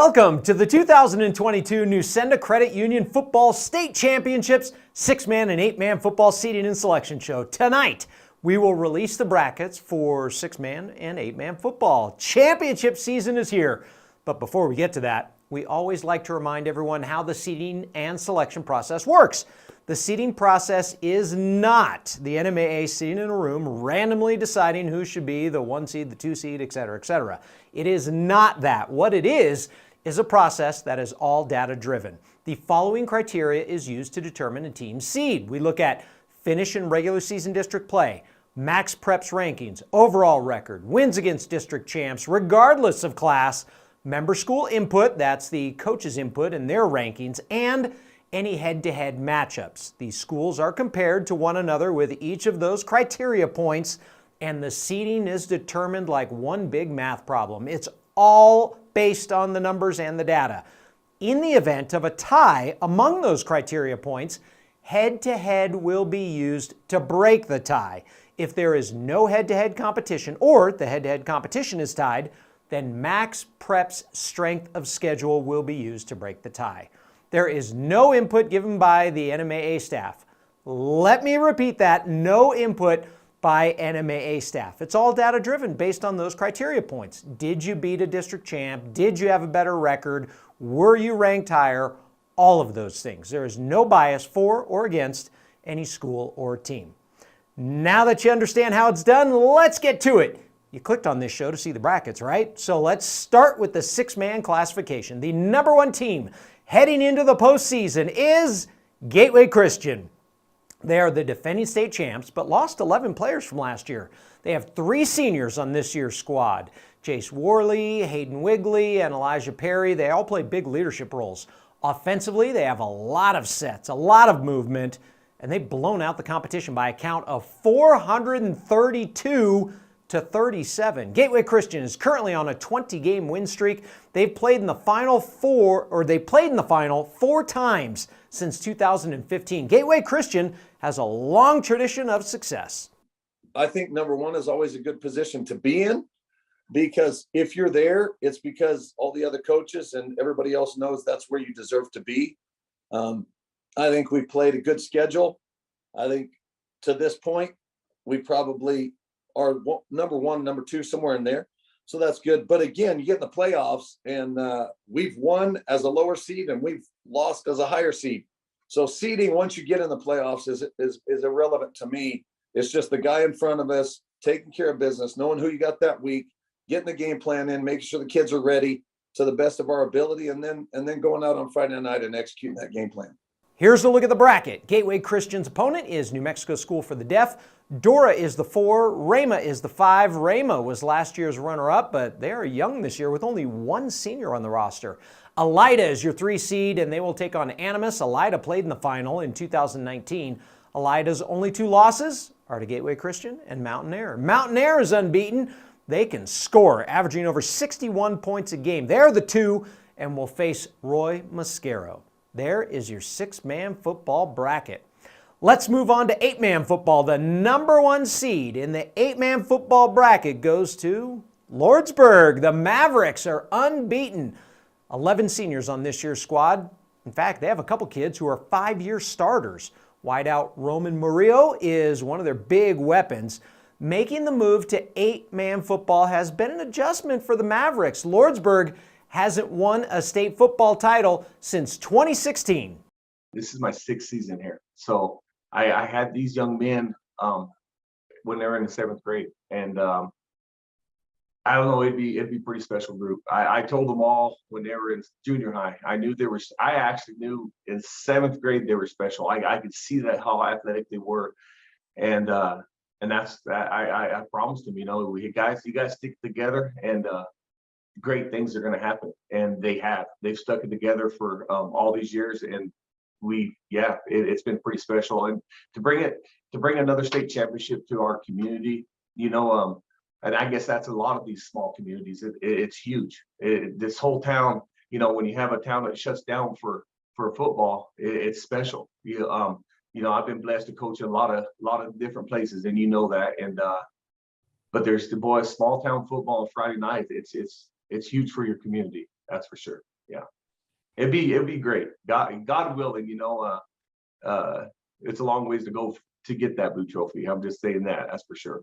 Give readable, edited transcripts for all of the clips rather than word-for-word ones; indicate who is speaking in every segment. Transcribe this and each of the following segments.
Speaker 1: Welcome to the 2022 Nusenda Credit Union Football State Championships 6-man and 8-man football seeding and selection show. Tonight, we will release the brackets for 6-man and 8-man football. Championship season is here. But before we get to that, we always like to remind everyone how the seeding and selection process works. The seeding process is not the NMAA sitting in a room randomly deciding who should be the 1 seed, the 2 seed, etc., etc. It is not that. What it is a process that is all data driven. The following criteria is used to determine a team's seed. We look at finish in regular season district play, max preps rankings, overall record, wins against district champs, regardless of class, member school input, that's the coach's input and their rankings, and any head-to-head matchups. These schools are compared to one another with each of those criteria points, and the seeding is determined like one big math problem. It's all based on the numbers and the data. In the event of a tie among those criteria points, head-to-head will be used to break the tie. If there is no head-to-head competition or the head-to-head competition is tied, then max preps strength of schedule will be used to break the tie. There is no input given by the NMAA staff. Let me repeat that, no input by NMAA staff. It's all data driven based on those criteria points. Did you beat a district champ? Did you have a better record? Were you ranked higher? All of those things. There is no bias for or against any school or team. Now that you understand how it's done, let's get to it. You clicked on this show to see the brackets, right? So let's start with the 6-man classification. The number 1 team heading into the postseason is Gateway Christian. They are the defending state champs, but lost 11 players from last year. They have 3 seniors on this year's squad. Jace Worley, Hayden Wigley, and Elijah Perry. They all play big leadership roles. Offensively, they have a lot of sets, a lot of movement, and they've blown out the competition by a count of 432 to 37. Gateway Christian is currently on a 20-game win streak. They've played in the final 4 times since 2015. Gateway Christian has a long tradition of success.
Speaker 2: I think number 1 is always a good position to be in, because if you're there, it's because all the other coaches and everybody else knows that's where you deserve to be. I think we've played a good schedule. I think to this point, we probably are number 1, number 2, somewhere in there. So that's good. But again, you get in the playoffs and we've won as a lower seed and we've lost as a higher seed. So seeding, once you get in the playoffs, is irrelevant to me. It's just the guy in front of us, taking care of business, knowing who you got that week, getting the game plan in, making sure the kids are ready to the best of our ability, and then going out on Friday night and executing that game plan.
Speaker 1: Here's a look at the bracket. Gateway Christian's opponent is New Mexico School for the Deaf. Dora is the 4, Rhema is the 5. Rhema was last year's runner-up, but they are young this year with only 1 senior on the roster. Elida is your 3 seed, and they will take on Animus. Elida played in the final in 2019. Elida's only 2 losses are to Gateway Christian and Mountain Air. Mountain Air is unbeaten. They can score, averaging over 61 points a game. They're the 2 and will face Roy Mascaro. There is your 6-man football bracket. Let's move on to 8-man football. The number 1 seed in the 8-man football bracket goes to Lordsburg. The Mavericks are unbeaten. 11 seniors on this year's squad. In fact, they have a couple kids who are 5-year starters. Wideout Roman Murillo is one of their big weapons. Making the move to 8-man football has been an adjustment for the Mavericks. Lordsburg hasn't won a state football title since 2016.
Speaker 3: This is my 6th season here. So I had these young men when they were in the 7th grade. And I don't know, it'd be pretty special group. I told them all when they were in junior high, I actually knew in 7th grade they were special. I could see that, how athletic they were. And that's that. I promised them, you guys stick together and great things are going to happen. And they've stuck it together for all these years. And it's been pretty special. And to bring another state championship to our community, and I guess that's a lot of these small communities. It's huge. This whole town, when you have a town that shuts down for football, it's special. I've been blessed to coach in a lot of different places, and that. And but there's the boys, small town football on Friday night. It's huge for your community. That's for sure. Yeah. It'd be great. God willing, it's a long ways to go to get that blue trophy. I'm just saying that's for sure.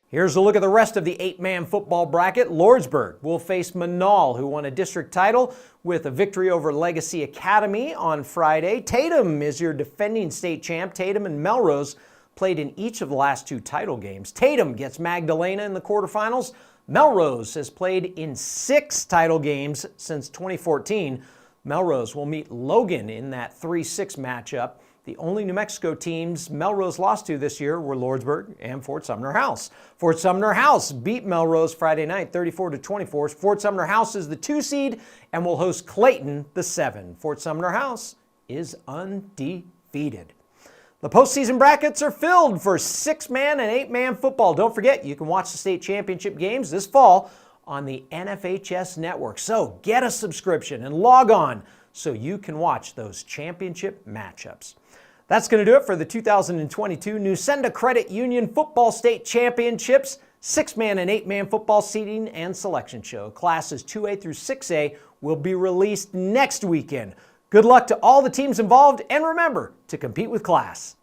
Speaker 1: Here's a look at the rest of the 8-man football bracket. Lordsburg will face Manal, who won a district title with a victory over Legacy Academy on Friday. Tatum is your defending state champ. Tatum and Melrose played in each of the last 2 title games. Tatum gets Magdalena in the quarterfinals. Melrose has played in 6 title games since 2014. Melrose will meet Logan in that 3-6 matchup. The only New Mexico teams Melrose lost to this year were Lordsburg and Fort Sumner House. Fort Sumner House beat Melrose Friday night 34-24. Fort Sumner House is the 2 seed and will host Clayton, the 7. Fort Sumner House is undefeated. The postseason brackets are filled for 6-man and 8-man football. Don't forget, you can watch the state championship games this fall on the NFHS network. So get a subscription and log on so you can watch those championship matchups. That's going to do it for the 2022 Nusenda Credit Union Football State Championships 6-man and 8-man football seeding and selection show. Classes 2A through 6A will be released next weekend. Good luck to all the teams involved, and remember to compete with class.